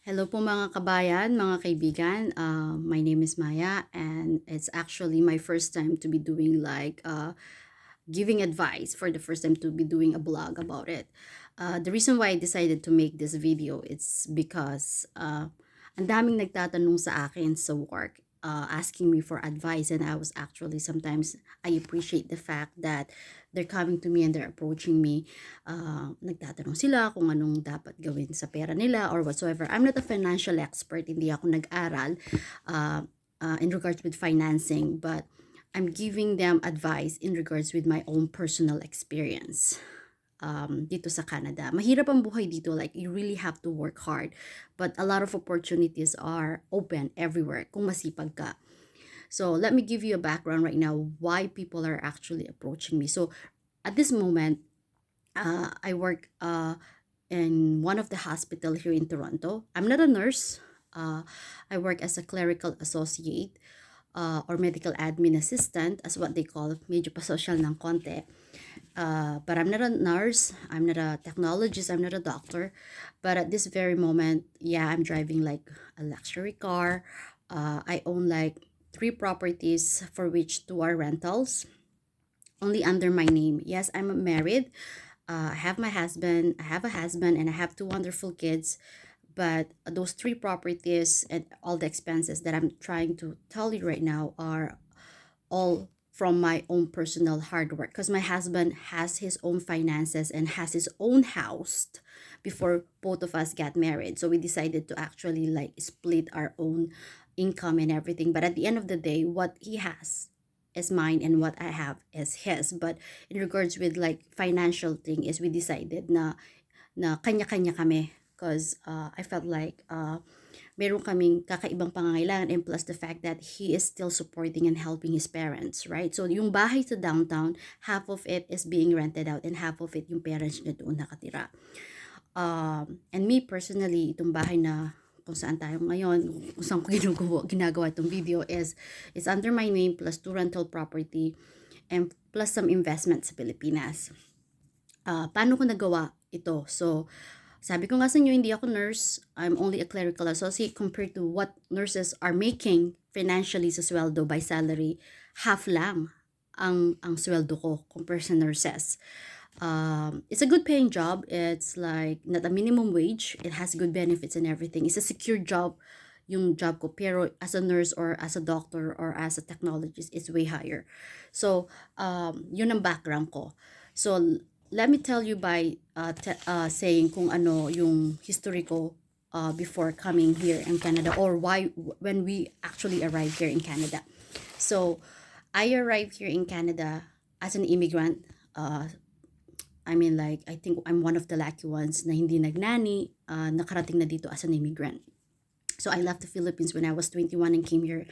Hello po mga kabayan, mga kaibigan. My name is Maya and it's actually my first time to be doing giving advice for the first time to be doing a blog about it. The reason why I decided to make this video it's because ang daming nagtatanong sa akin sa work asking me for advice, and I was actually sometimes I appreciate the fact that they're coming to me and they're approaching me. Nagtatanong sila kung anong dapat gawin sa pera nila or whatsoever. I'm not a financial expert, hindi ako nag-aral uh, in regards with financing, but I'm giving them advice in regards with my own personal experience dito sa Canada. Mahirap ang buhay dito. Like, you really have to work hard. But a lot of opportunities are open everywhere kung masipag ka. So, let me give you a background right now why people are actually approaching me. So, at this moment, I work in one of the hospital here in Toronto. I'm not a nurse. I work as a clerical associate or medical admin assistant as what they call, medyo pa-social ng konti. But I'm not a nurse, I'm not a technologist, I'm not a doctor. But at this very moment, yeah, I'm driving like a luxury car. I own like 3 properties for which 2 are rentals, only under my name. Yes, I'm married. I have my husband, I have a husband, and I have 2 wonderful kids. But those 3 properties and all the expenses that I'm trying to tell you right now are all from my own personal hard work, because my husband has his own finances and has his own house before both of us got married. So we decided to actually like split our own income and everything. But at the end of the day, what he has is mine and what I have is his. But in regards with like financial thing is we decided na kanya-kanya kami, because I felt like meron kaming kakaibang pangangailangan, and plus the fact that he is still supporting and helping his parents, right? So yung bahay sa downtown, half of it is being rented out and half of it yung parents niya doon nakatira. And me personally, itong bahay na kung saan tayo ngayon, kung saan ko ginagawa itong video is under my name plus 2 rental property and plus some investment sa Pilipinas. Paano ko nagawa ito? So, sabi ko nga sa inyo, hindi ako nurse. I'm only a clerical associate compared to what nurses are making financially sa sweldo by salary. Half lang ang sweldo ko compared sa nurses. It's a good paying job. It's like not a minimum wage. It has good benefits and everything. It's a secure job yung job ko. Pero as a nurse or as a doctor or as a technologist, it's way higher. So, yun ang background ko. So, let me tell you by saying kung ano yung history ko before coming here in Canada, or why when we actually arrived here in Canada. So, I arrived here in Canada as an immigrant. I mean, like, I think I'm one of the lucky ones na hindi nagnani, nakarating na dito as an immigrant. So, I left the Philippines when I was 21 and came here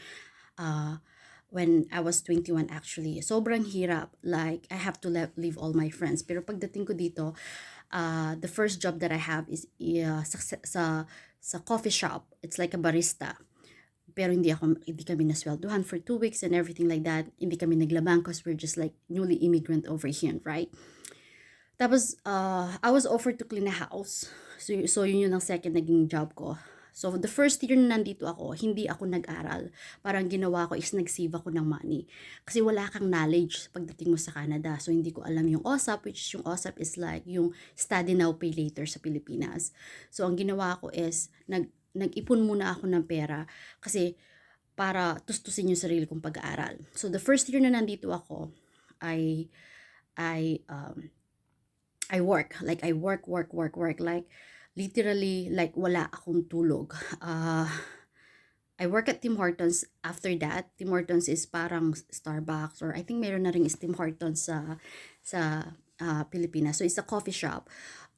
when I was 21 actually. Sobrang hirap. Like, I have to leave all my friends. Pero pagdating ko dito, the first job that I have is sa coffee shop. It's like a barista. Pero hindi kami nasweldohan for 2 weeks and everything like that. Hindi kami naglabang because we're just like newly immigrant over here, right? Tapos, I was offered to clean a house. So yun yung second naging job ko. So, the first year na nandito ako, hindi ako nag-aral. Parang ginawa ko is nag-save ako ng money. Kasi wala kang knowledge pagdating mo sa Canada. So, hindi ko alam yung OSAP, which yung OSAP is like yung study now, pay later sa Pilipinas. So, ang ginawa ko is, nag-ipon muna ako ng pera kasi para tustusin yung sarili kong pag-aaral. So, the first year na nandito ako, I work. Like, I work. Like, literally, like, wala akong tulog. I work at Tim Hortons after that. Tim Hortons is parang Starbucks, or I think meron na rin is Tim Hortons sa Pilipinas. So, it's a coffee shop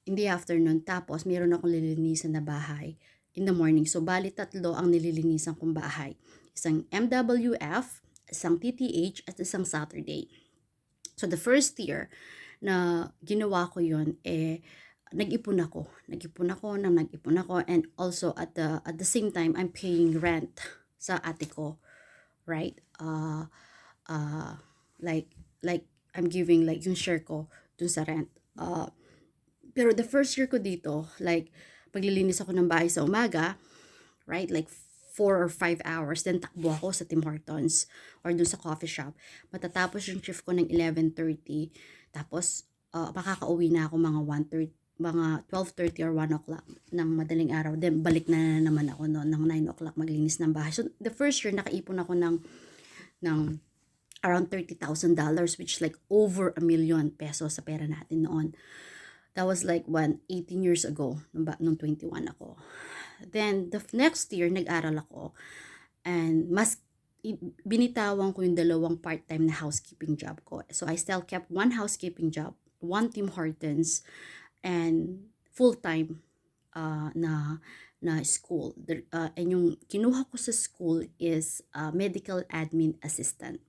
in the afternoon. Tapos, meron akong lilinisan na bahay in the morning. So, bali 3 ang nililinisan kong bahay. Isang MWF, isang TTH, at isang Saturday. So, the first year na ginawa ko yun, nag-ipon ako, and also at the same time, I'm paying rent sa ate ko, right? Like I'm giving like yung share ko dun sa rent. Pero the first year ko dito, like, maglilinis ako ng bahay sa umaga, right? Like 4 or 5 hours. Then takbo ako sa Tim Hortons or dun sa coffee shop. Matatapos yung shift ko ng 11:30. Tapos, makakauwi na ako mga 1:30, mga 12:30 or 1 o'clock ng madaling araw. Then, balik na naman ako noon ng 9 o'clock maglinis ng bahay. So, the first year, nakaipon ako ng around $30,000, which like over ₱1,000,000 sa pera natin noon. That was like 18 years ago, nung 21 ako. Then, the next year, nag-aral ako. And binitawan ko yung 2 part-time na housekeeping job ko. So, I still kept 1 housekeeping job, 1 Tim Hortons, and full-time na school. And yung kinuha ko sa school is medical admin assistant.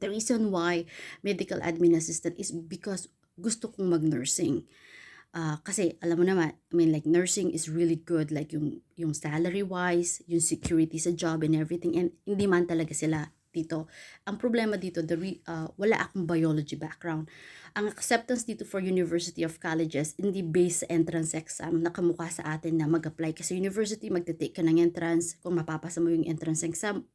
The reason why medical admin assistant is because gusto kong mag-nursing. Kasi alam mo naman, I mean like nursing is really good, like yung salary wise, yung security sa job and everything, and hindi man talaga sila dito. Ang problema dito, wala akong biology background. Ang acceptance dito for University of Colleges, hindi based sa entrance exam na kamukha sa atin na mag-apply kasi university, magte-take ka ng entrance, kung mapapasa mo yung entrance exam,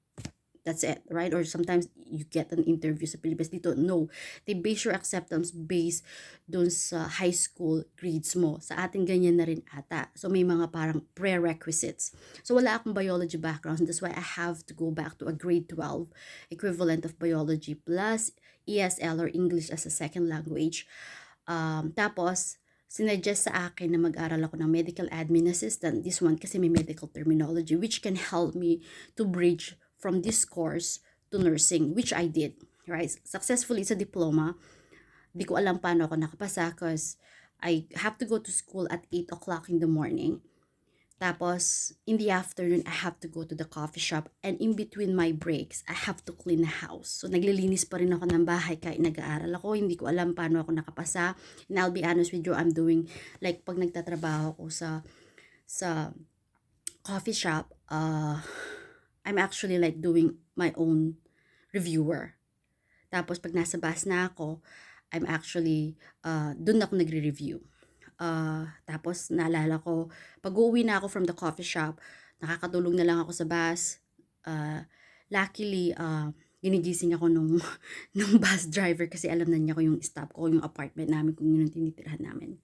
that's it, right? Or sometimes you get an interview sa Pilipinas. Dito, no. They base your acceptance based dun sa high school grades mo. Sa atin, ganyan na rin ata. So, may mga parang prerequisites. So, wala akong biology background. That's why I have to go back to a grade 12 equivalent of biology plus ESL or English as a second language. Tapos, sinuggest sa akin na mag-aral ako ng medical admin assistant. This one kasi may medical terminology which can help me to bridge from this course to nursing, which I did, right? Successfully sa diploma. Di ko alam paano ako nakapasa because I have to go to school at 8 o'clock in the morning. Tapos, in the afternoon, I have to go to the coffee shop. And in between my breaks, I have to clean the house. So, naglilinis pa rin ako ng bahay kahit nag-aaral ako. Hindi ko alam paano ako nakapasa. And I'll be honest with you, I'm doing, like, pag nagtatrabaho ako sa coffee shop, I'm actually like doing my own reviewer. Tapos pag nasa bus na ako, I'm actually, dun ako nagre-review. Tapos naalala ko, pag uuwi na ako from the coffee shop, nakakatulog na lang ako sa bus. Luckily, ginigising ako nung bus driver kasi alam na niya ko yung stop ko, yung apartment namin, kung yun yung tinitirahan namin.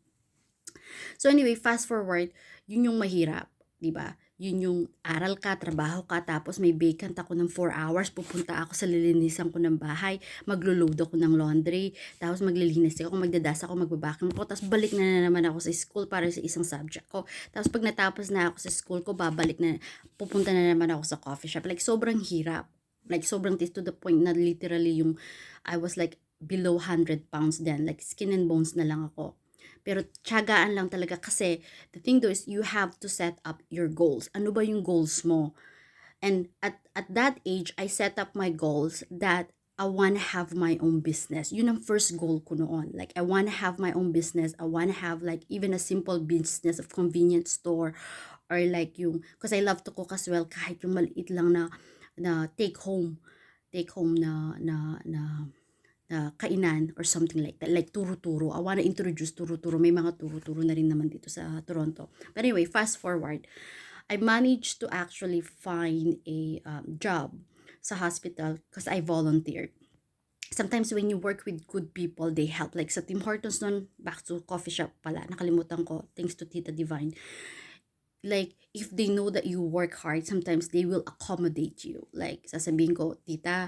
So anyway, fast forward, yun yung mahirap, di ba? Yun yung aral ka, trabaho ka, tapos may vacant ako ng 4 hours, pupunta ako sa lilinisan ko ng bahay, maglo-load ako ng laundry, tapos maglilinis ako, magdadas ako, magbabaking ko, tapos balik na naman ako sa school para sa isang subject ko. Tapos pag natapos na ako sa school ko, pupunta na naman ako sa coffee shop. Like, sobrang hirap. Like, sobrang to the point na literally I was like below 100 pounds then, like skin and bones na lang ako. Pero tiyagaan lang talaga kasi the thing though is you have to set up your goals. Ano ba yung goals mo? And at that age, I set up my goals that I want to have my own business. Yun ang first goal ko noon. Like, I want to have my own business. I want to have like even a simple business of convenience store or like because I love to cook as well, kahit yung maliit lang na take home na kainan or something like that, like turo-turo. I want to introduce turo-turo. May mga turo-turo na rin naman dito sa Toronto. But anyway, fast forward, I managed to actually find a job sa hospital because I volunteered. Sometimes when you work with good people, they help. Like sa Tim Hortons noon, back to coffee shop pala, nakalimutan ko, thanks to Tita Divine. Like, if they know that you work hard, sometimes they will accommodate you. Like, sasabihin ko, Tita,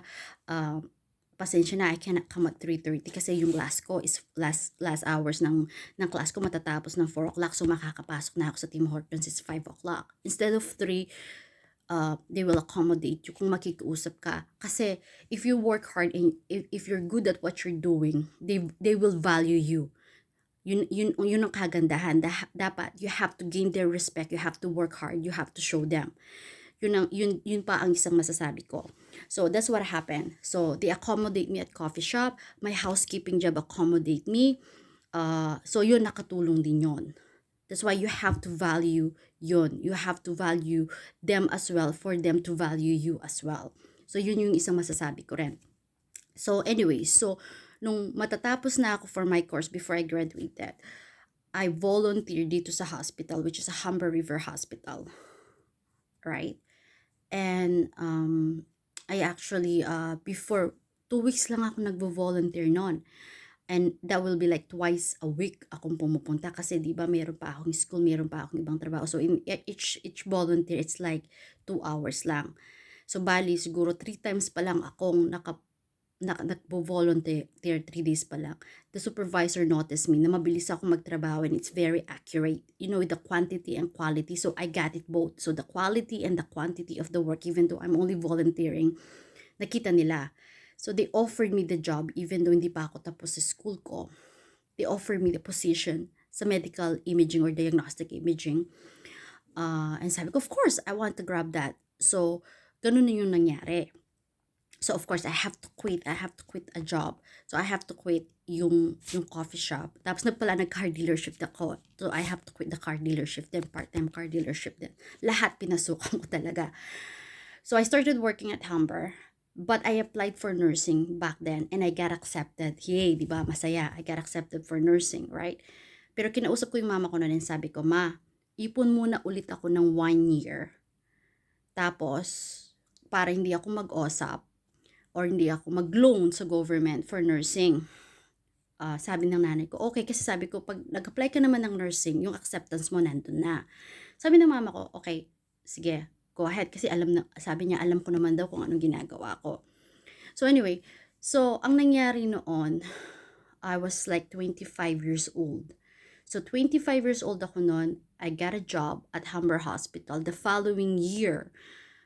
pasensya na, I cannot come at 3:30 kasi yung last ko is last hours ng class ko matatapos ng 4 o'clock, so makakapasok na ako sa Tim Hortons is 5 o'clock. Instead of 3, they will accommodate you kung makikiusap ka. Kasi if you work hard and if you're good at what you're doing, they will value you. Yun ang kagandahan. Dapat you have to gain their respect, you have to work hard, you have to show them. Yun pa ang isang masasabi ko. So that's what happened. So they accommodate me at coffee shop. My housekeeping job accommodate me. So yun, nakatulong din yun. That's why you have to value yun. You have to value them as well for them to value you as well. So yun yung isang masasabi ko rin. So anyway, so nung matatapos na ako for my course before I graduated, I volunteered dito sa hospital, which is a Humber River Hospital, right? And I actually, before, 2 weeks lang ako nagvo-volunteer noon. And that will be like twice a week akong pumupunta kasi 'di ba meron pa akong school, meron pa akong ibang trabaho. So in each volunteer it's like 2 hours lang. So bali siguro 3 times pa lang akong nagvo-volunteer, 3 days pa lang. The supervisor noticed me na mabilis ako magtrabaho and it's very accurate. You know, the quantity and quality. So I got it both. So the quality and the quantity of the work, even though I'm only volunteering, nakita nila. So they offered me the job even though hindi pa ako tapos sa school ko. They offered me the position sa medical imaging or diagnostic imaging. And sabi ko, of course, I want to grab that. So, ganun na yung nangyari. So, of course, I have to quit. I have to quit a job. So, I have to quit yung coffee shop. Tapos na pala nag-car dealership ako. So, I have to quit the car dealership din, part-time car dealership din. Lahat pinasukan ko talaga. So, I started working at Humber. But I applied for nursing back then and I got accepted. Yay, di ba? Masaya. I got accepted for nursing, right? Pero kinausap ko yung mama ko na rin. Sabi ko, Ma, ipon muna ulit ako ng 1 year. Tapos, para hindi ako mag-OSAP or hindi ako mag-loan sa government for nursing. Sabi ng nanay ko, okay, kasi sabi ko, pag nag-apply ka naman ng nursing, yung acceptance mo nandun na. Sabi ng mama ko, okay, sige, go ahead. Kasi sabi niya, alam ko naman daw kung anong ginagawa ko. So anyway, so ang nangyari noon, I was like 25 years old. So 25 years old ako noon, I got a job at Humber Hospital the following year.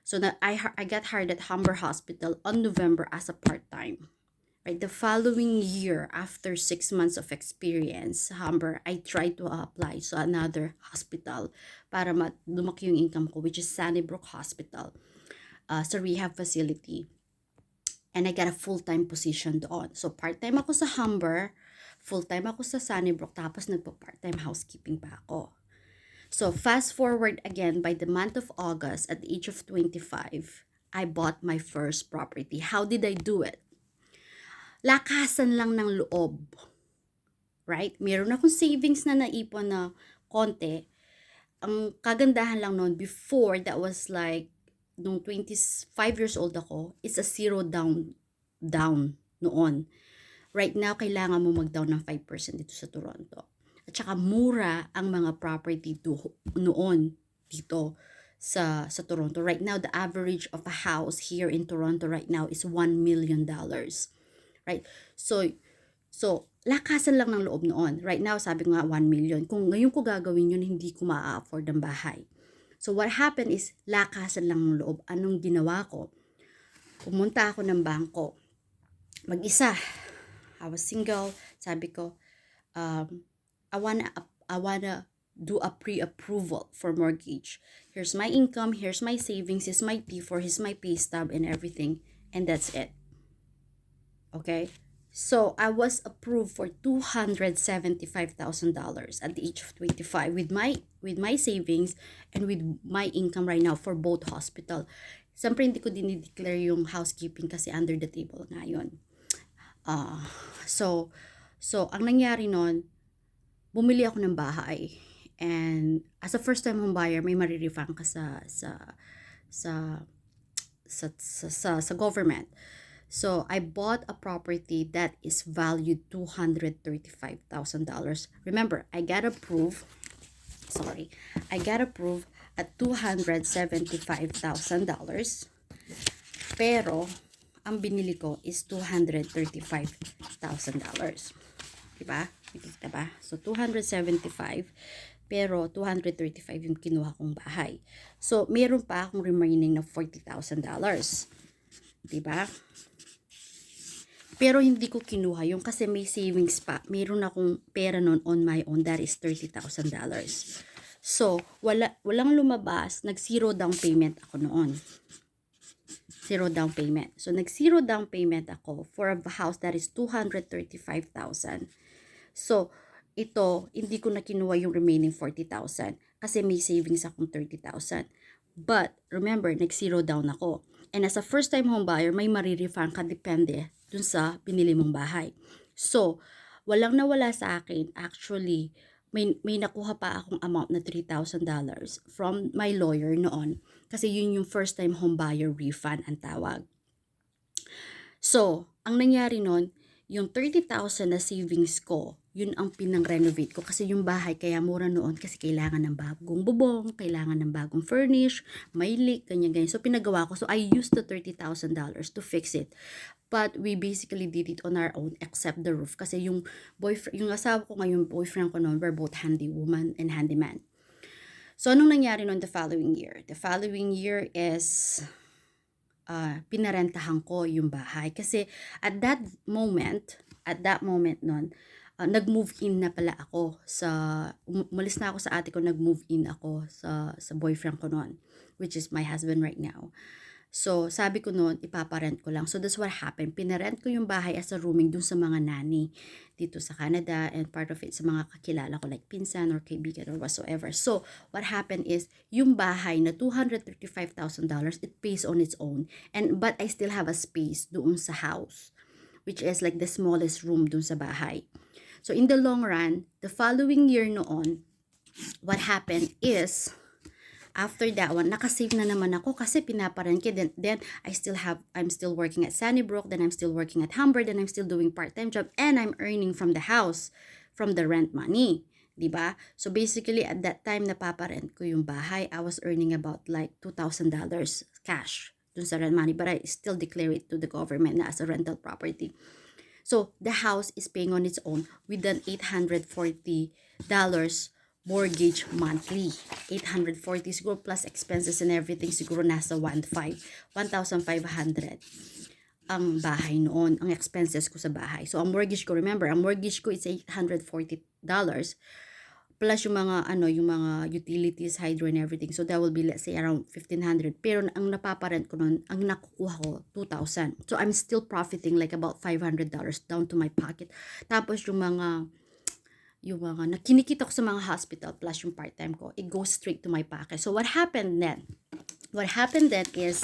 So that I got hired at Humber Hospital on November as a part-time. Right, the following year, after 6 months of experience sa Humber, I tried to apply to another hospital para lumaki yung income ko, which is Sunnybrook Hospital, sa rehab facility. And I got a full-time position doon. So part-time ako sa Humber, full-time ako sa Sunnybrook, tapos nagpa-part-time housekeeping pa ako. So, fast forward again, by the month of August, at the age of 25, I bought my first property. How did I do it? Lakasan lang ng loob. Right? Meron akong savings na naipon na konti. Ang kagandahan lang noon, before, that was like, nung 25 years old ako, it's a zero down noon. Right now, kailangan mo mag-down ng 5% dito sa Toronto. At saka mura ang mga property noon dito sa Toronto. Right now, the average of a house here in Toronto right now is $1 million. Right? So lakasan lang ng loob noon. Right now, sabi nga 1 million. Kung ngayon ko gagawin yun, hindi ko ma-afford ang bahay. So what happened is, lakasan lang ng loob. Anong ginawa ko? Pumunta ako ng bangko. Mag-isa. I was single. Sabi ko, I wanna do a pre-approval for mortgage. Here's my income, here's my savings, here's my T4, here's my pay stub and everything, and that's it. Okay? So, I was approved for $275,000 at the age of 25 with my savings and with my income right now for both hospital. Siyempre, hindi ko dinideclare yung housekeeping kasi under the table nga yun. So, ang nangyari nun, bumili ako ng bahay. And as a first-time home buyer, may marirefund ka sa government. So, I bought a property that is valued $235,000. Remember, I got approved at $275,000. Pero, ang binili ko is $235,000. Diba? Nakikita ba? So, 275, pero 235 yung kinuha kong bahay. So, meron pa akong remaining na $40,000. Diba? Pero hindi ko kinuha yung kasi may savings pa. Meron akong pera nun on my own, that is $30,000. So, walang lumabas, nag-zero down payment ako noon. Zero down payment. So, nag-zero down payment ako for a house that is $235,000. So, ito, hindi ko na kinuha yung remaining $40,000 kasi may savings akong $30,000. But, remember, nag-zero down ako. And as a first-time home buyer, may marirefund ka depende dun sa binili mong bahay. So, walang nawala sa akin. Actually, may nakuha pa akong amount na $3,000 from my lawyer noon. Kasi yun yung first time home buyer refund ang tawag. So, ang nangyari nun, yung 30,000 na savings ko, yun ang pinang-renovate ko kasi yung bahay kaya mura noon kasi kailangan ng bagong bubong, kailangan ng bagong furnish, may leak, ganyan-ganyan. So, pinagawa ko. So, I used the $30,000 to fix it. But we basically did it on our own except the roof. Kasi yung yung asawa ko ngayon, boyfriend ko noon, we're both handywoman and handyman. So, anong nangyari noon the following year? The following year is pinarentahan ko yung bahay. Kasi at that moment nun, nag-move in na pala ako umalis na ako sa ate ko, nag-move in ako sa boyfriend ko noon, which is my husband right now. So, sabi ko noon, ipaparent ko lang. So, that's what happened. Pinarent ko yung bahay as a rooming dun sa mga nanny dito sa Canada, and part of it sa mga kakilala ko like pinsan or kaibigan or whatsoever. So, what happened is, yung bahay na $235,000, it pays on its own. But I still have a space doon sa house, which is like the smallest room doon sa bahay. So, in the long run, the following year noon, what happened is, after that one, nakasave na naman ako kasi pinaparent ko. Then I'm still working at Sunnybrook, then I'm still working at Humber, then I'm still doing part-time job, and I'm earning from the house, from the rent money. Diba? So basically, at that time, napaparent ko yung bahay, I was earning about like $2,000 cash dun sa rent money, but I still declare it to the government na as a rental property. So the house is paying on its own with an $840 mortgage monthly. 840 siguro plus expenses and everything, siguro nasa 1,500 ang bahay noon, ang expenses ko sa bahay. So ang mortgage ko, remember, ang mortgage ko is $840 plus yung mga utilities, hydro and everything. So that will be, let's say, around 1,500. Pero ang napaparent ko noon, ang nakukuha ko 2,000. So I'm still profiting like about $500 down to my pocket. Tapos yung mga kinikita ko sa mga hospital plus yung part-time ko, it goes straight to my pocket. So what happened then? What happened then is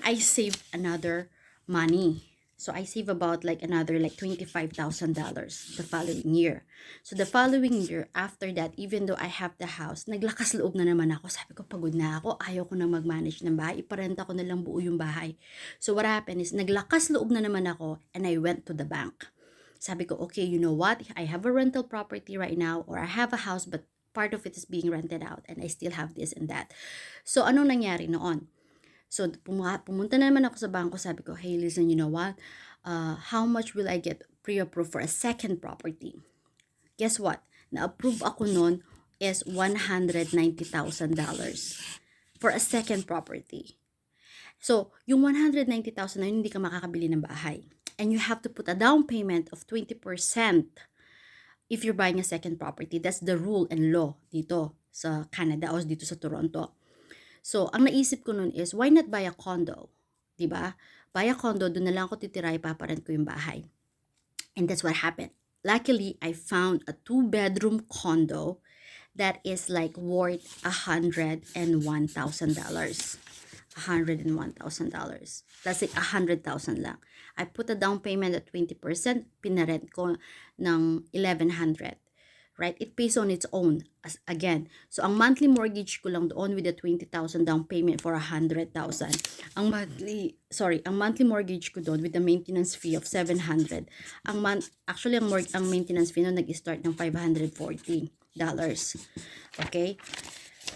I saved another money. So I save about like another like $25,000 the following year. So the following year, after that, even though I have the house, naglakas loob na naman ako. Sabi ko, pagod na ako. Ayaw ko na mag-manage ng bahay. Iparenta ko na lang buo yung bahay. So what happened is, naglakas loob na naman ako and I went to the bank. Sabi ko, okay, you know what? I have a rental property right now, or I have a house but part of it is being rented out and I still have this and that. So, anong nangyari noon? So, pumunta na naman ako sa bangko. Sabi ko, hey, listen, you know what? How much will I get pre-approved for a second property? Guess what? Na-approve ako noon is $190,000 for a second property. So, yung $190,000 na yun, hindi ka makakabili ng bahay. And you have to put a down payment of 20% if you're buying a second property. That's the rule and law dito sa Canada o dito sa Toronto. So, ang naisip ko nun is, why not buy a condo? Diba? Buy a condo, doon na lang ako titira, ipaparent ko yung bahay. And that's what happened. Luckily, I found a 2-bedroom condo that is like worth $101,000. $101,000. Let's say $100,000 lang. I put a down payment at 20%, pinarent ko ng $1,100. Right? It pays on its own again. So ang monthly mortgage ko lang doon with the 20,000 down payment for $100,000. Ang monthly mortgage ko doon with the maintenance fee of $700. Ang maintenance fee noon nag-start ng $540. Okay?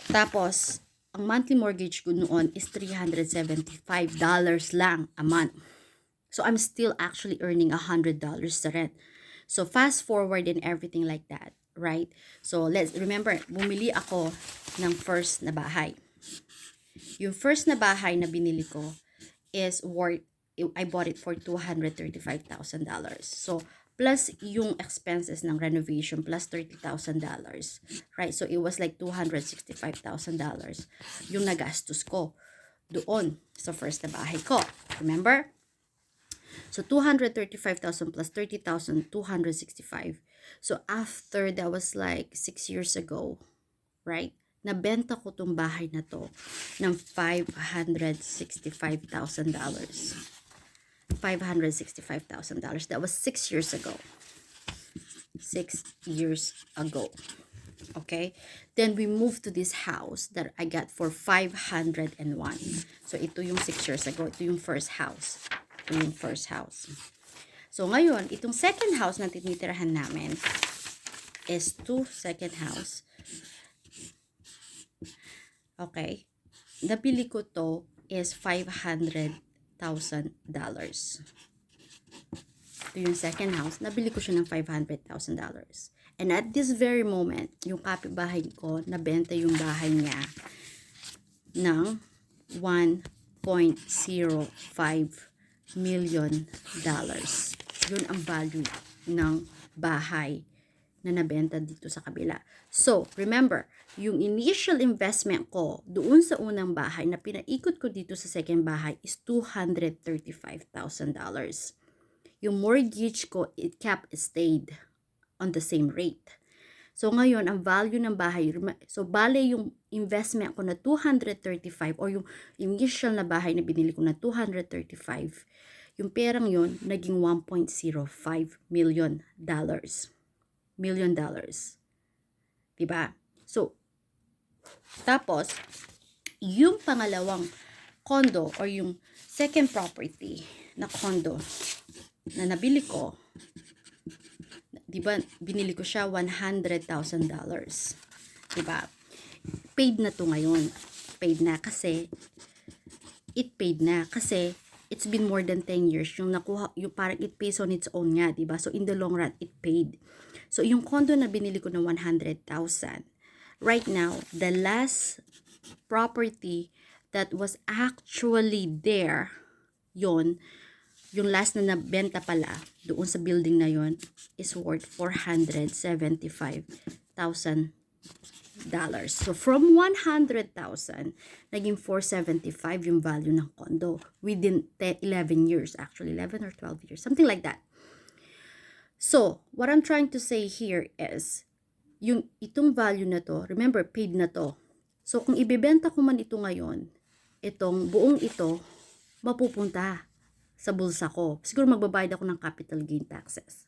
Tapos ang monthly mortgage ko noon is $375 lang a month. So, I'm still actually earning $100 sa rent. So, fast forward and everything like that, right? So, let's remember, bumili ako ng first na bahay. Yung first na bahay na binili ko is I bought it for $235,000. So, plus yung expenses ng renovation plus $30,000, right? So, it was like $265,000 yung nagastos ko doon sa first na bahay ko. Remember? So, $235,000 plus $30,000, $265,000. So, after that was like 6 years ago, right? Nabenta ko tong bahay na to ng $565,000. $565,000. That was 6 years ago. 6 years ago. Okay? Then we moved to this house that I got for 501. So ito yung 6 years ago. Ito yung first house. Ito yung first house. So ngayon, itong second house na tinitirahan namin is second house. Okay? Nabili ko to is $500,000. Ito yung second house. Nabili ko siya ng $500,000. And at this very moment, yung kapitbahay ko, nabenta yung bahay niya ng $1.05 million. Yun ang value ng bahay na nabenta dito sa kabila. So, remember, yung initial investment ko doon sa unang bahay na pinaikot ko dito sa second bahay is $235,000. Yung mortgage ko, it stayed on the same rate. So, ngayon, ang value ng bahay, so, bale yung investment ko na 235 or yung initial na bahay na binili ko na 235, yung perang yun, naging $1.05 million. $1 million. Diba? So, tapos, yung pangalawang condo or yung second property na condo na nabili ko, diba, binili ko siya $100,000. Diba? Paid na to ngayon. Paid na kasi it's been more than 10 years yung nakuha, yung parang it pays on its own nga, diba? So, in the long run, it paid. So, yung condo na binili ko na 100,000, right now, the last property that was actually there, yung last na nabenta pala, doon sa building na yon is worth $475,000. So, from 100,000, naging 475 yung value ng condo within 11 years, actually 11 or 12 years, something like that. So, what I'm trying to say here is, yung itong value na to, remember, paid na to. So, kung ibebenta ko man ito ngayon, itong buong ito, mapupunta sa bulsa ko. Siguro magbabayad ako ng capital gain taxes.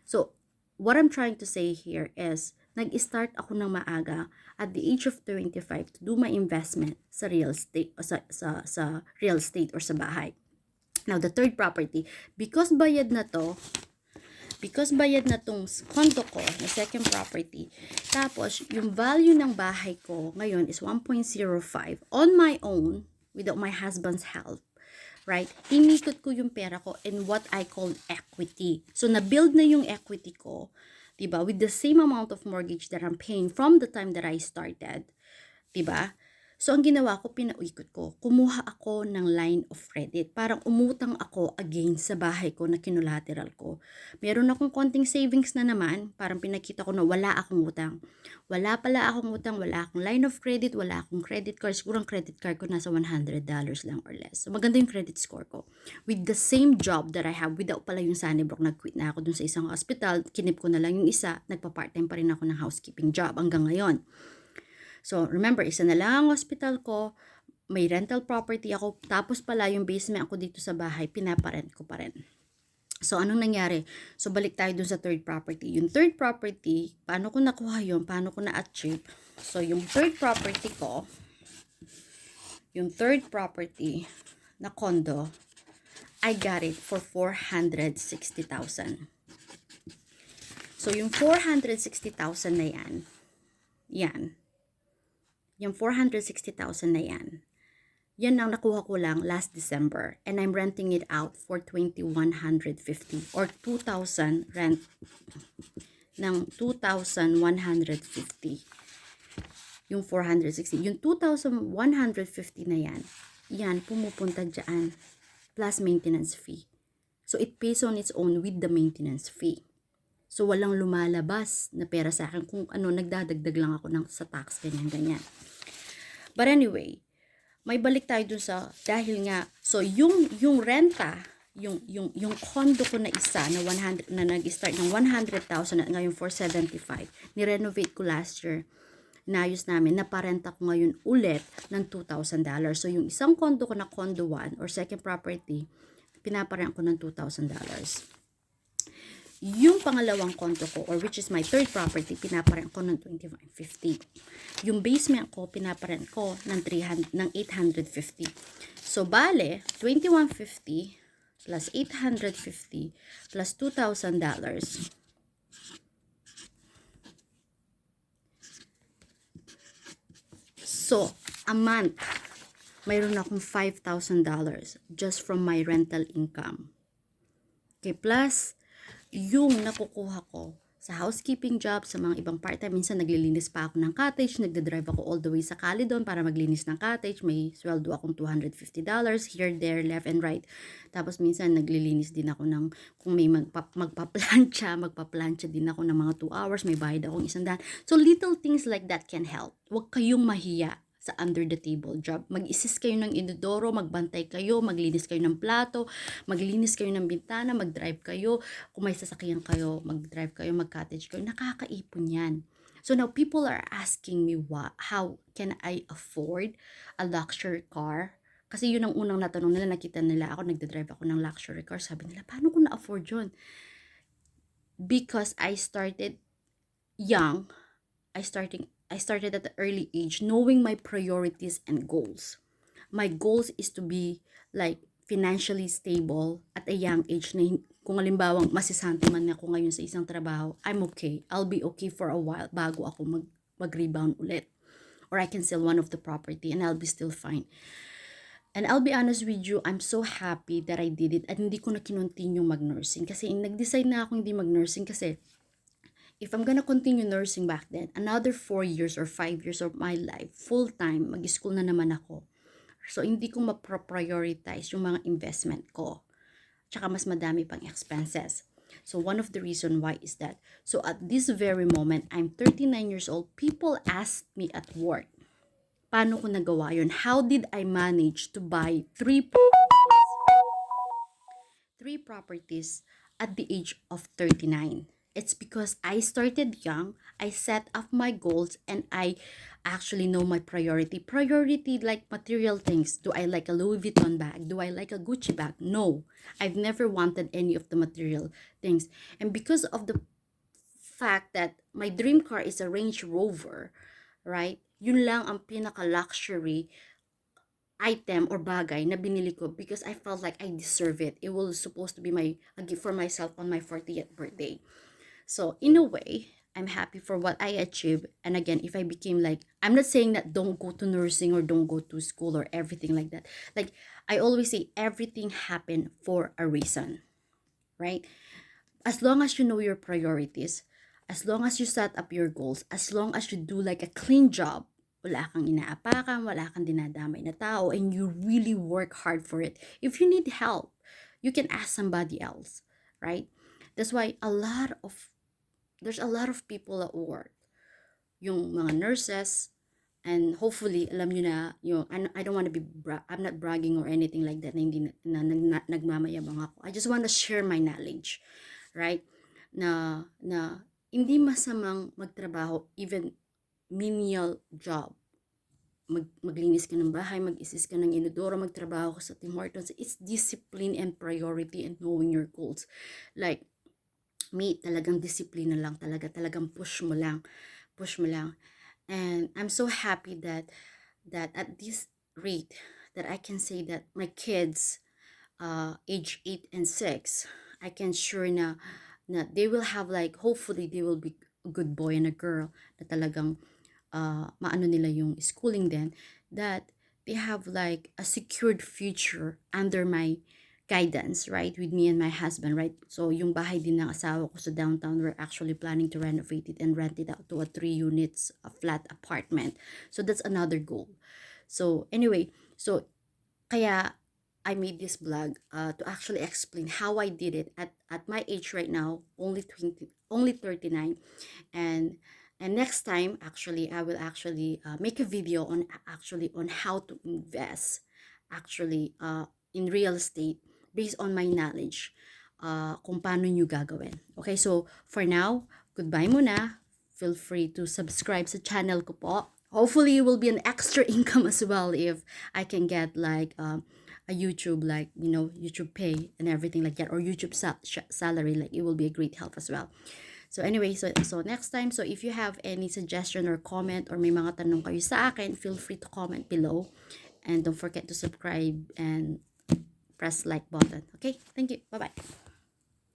So, what I'm trying to say here is, nag-start ako ng maaga at the age of 25 to do my investment sa real estate, sa real estate or sa bahay. Now, the third property, because bayad na tong condo ko, na second property, tapos yung value ng bahay ko ngayon is 1.05 on my own, without my husband's help, right? Inikot ko yung pera ko in what I call equity. So, na-build na yung equity ko, diba? With the same amount of mortgage that I'm paying from the time that I started, diba? So, ang ginawa ko, pinaikot ko. Kumuha ako ng line of credit. Parang umutang ako against sa bahay ko na kinulateral ko. Meron akong konting savings na naman. Parang pinakita ko na wala akong utang. Wala pala akong utang. Wala akong line of credit. Wala akong credit card. Siguro ang credit card ko nasa $100 lang or less. So, maganda yung credit score ko. With the same job that I have, without pala yung Sunnybrook, nag-quit na ako dun sa isang hospital. Kinip ko na lang yung isa. Nagpa-part-time pa rin ako ng housekeeping job hanggang ngayon. So, remember, isa na lang ang hospital ko, may rental property ako, tapos pala yung basement ako dito sa bahay, pinaparent ko pa rin. So, anong nangyari? So, balik tayo dun sa third property. Yung third property, paano ko nakuha yun? Paano ko na-achieve? So, yung third property ko, yung third property na condo, I got it for $460,000. So, yung $460,000 na yung $460,000 na yan ang nakuha ko lang last December. And I'm renting it out for $2,150 or 2,000 rent ng $2,150. Yung 460. Yung 2,150 na yan pumupunta dyan plus maintenance fee. So, it pays on its own with the maintenance fee. So, walang lumalabas na pera sa akin kung ano, nagdadagdag lang ako sa tax, ganyan. But anyway, may balik tayo dun sa, dahil nga, so, yung renta, yung condo ko na isa na 100, na nag-start ng 100,000 at ngayon 475, ni-renovate ko last year, naayos namin, naparenta ko ngayon ulit ng $2,000. So, yung isang condo ko na condo 1 or second property, pinaparenta ko ng $2,000. Yung pangalawang condo ko, or which is my third property, pinaparent ko ng 2150. Yung basement ko, pinaparent ko ng 850. So, bale, 2150 plus 850 plus $2,000. So, a month, mayroon akong $5,000 just from my rental income. Okay, plus yung nakukuha ko sa housekeeping job, sa mga ibang part-time, minsan naglilinis pa ako ng cottage, nagdadrive ako all the way sa Calidon para maglinis ng cottage, may sweldo akong $250 here, there, left and right. Tapos minsan naglilinis din ako ng, kung may magpa-plancha din ako ng mga 2 hours, may bayad akong 100. So little things like that can help. Huwag kayong mahiya sa under the table job. Mag-assist kayo ng inodoro, magbantay kayo, maglinis kayo ng plato, maglinis kayo ng bintana, mag-drive kayo, kung may sasakyan kayo, mag-drive kayo, mag-cottage kayo, nakakaipon yan. So now people are asking me how can I afford a luxury car? Kasi yun ang unang natanong nila, nakita nila ako, nagda-drive ako ng luxury car. Sabi nila, paano ko na-afford yun? Because I started young, I started at an early age knowing my priorities and goals. My goals is to be like financially stable at a young age na kung halimbawang masisante man ako ngayon sa isang trabaho, I'm okay. I'll be okay for a while bago ako mag-rebound ulit. Or I can sell one of the property and I'll be still fine. And I'll be honest with you, I'm so happy that I did it at hindi ko na kinontinue mag-nursing. Kasi nag-decide na ako hindi mag-nursing kasi if I'm gonna continue nursing back then, another 4 years or 5 years of my life, full-time, mag-school na naman ako. So, hindi ko ma-prioritize yung mga investment ko. Tsaka mas madami pang expenses. So, one of the reason why is that, so at this very moment, I'm 39 years old, people asked me at work, paano ko nagawa yun? How did I manage to buy 3 properties at the age of 39? It's because I started young, I set up my goals, and I actually know my priority. Priority like material things. Do I like a Louis Vuitton bag? Do I like a Gucci bag? No. I've never wanted any of the material things. And because of the fact that my dream car is a Range Rover, right? Yun lang ang pinaka-luxury item or bagay na binili ko because I felt like I deserve it. It was supposed to be a gift for myself on my 40th birthday. So in a way, I'm happy for what I achieved. And again, if I became like, I'm not saying that don't go to nursing or don't go to school or everything like that. Like I always say, everything happened for a reason, right? As long as you know your priorities, as long as you set up your goals, as long as you do like a clean job, wala kang inaapakan, wala kang dinadamay na tao, and you really work hard for it. If you need help, you can ask somebody else, right? That's why there's a lot of people at work, yung mga nurses, and hopefully, alam nyo na, I don't want to be, I'm not bragging or anything like that, na hindi nagmamayabang ako. I just want to share my knowledge, right? Na hindi masamang magtrabaho, even menial job. Maglinis ka ng bahay, mag-assist ka ng inodoro, magtrabaho ka sa Tim Hortons. It's discipline and priority and knowing your goals. Like, me, talagang disiplina lang talagang push mo lang. And I'm so happy that at this rate, that I can say that my kids, age 8 and 6, I can sure na they will have like, hopefully they will be a good boy and a girl na talagang maano nila yung schooling din, that they have like a secured future under my guidance, right? With me and my husband, right? So, yung bahay din ng asawa ko sa downtown, we're actually planning to renovate it and rent it out to a 3 units, a flat apartment. So, that's another goal. So, anyway, so, kaya I made this blog to actually explain how I did it at my age right now, only 39, and next time actually I will actually make a video on how to invest actually in real estate based on my knowledge, kung paano nyo gagawin. Okay, so for now, goodbye muna. Feel free to subscribe sa channel ko po. Hopefully it will be an extra income as well if I can get like a YouTube, like YouTube pay and everything like that, or YouTube salary. Like it will be a great help as well. So anyway, so next time, so if you have any suggestion or comment, or may mga tanong kayo sa akin, feel free to comment below, and don't forget to subscribe and press like button. Okay, thank you, bye bye.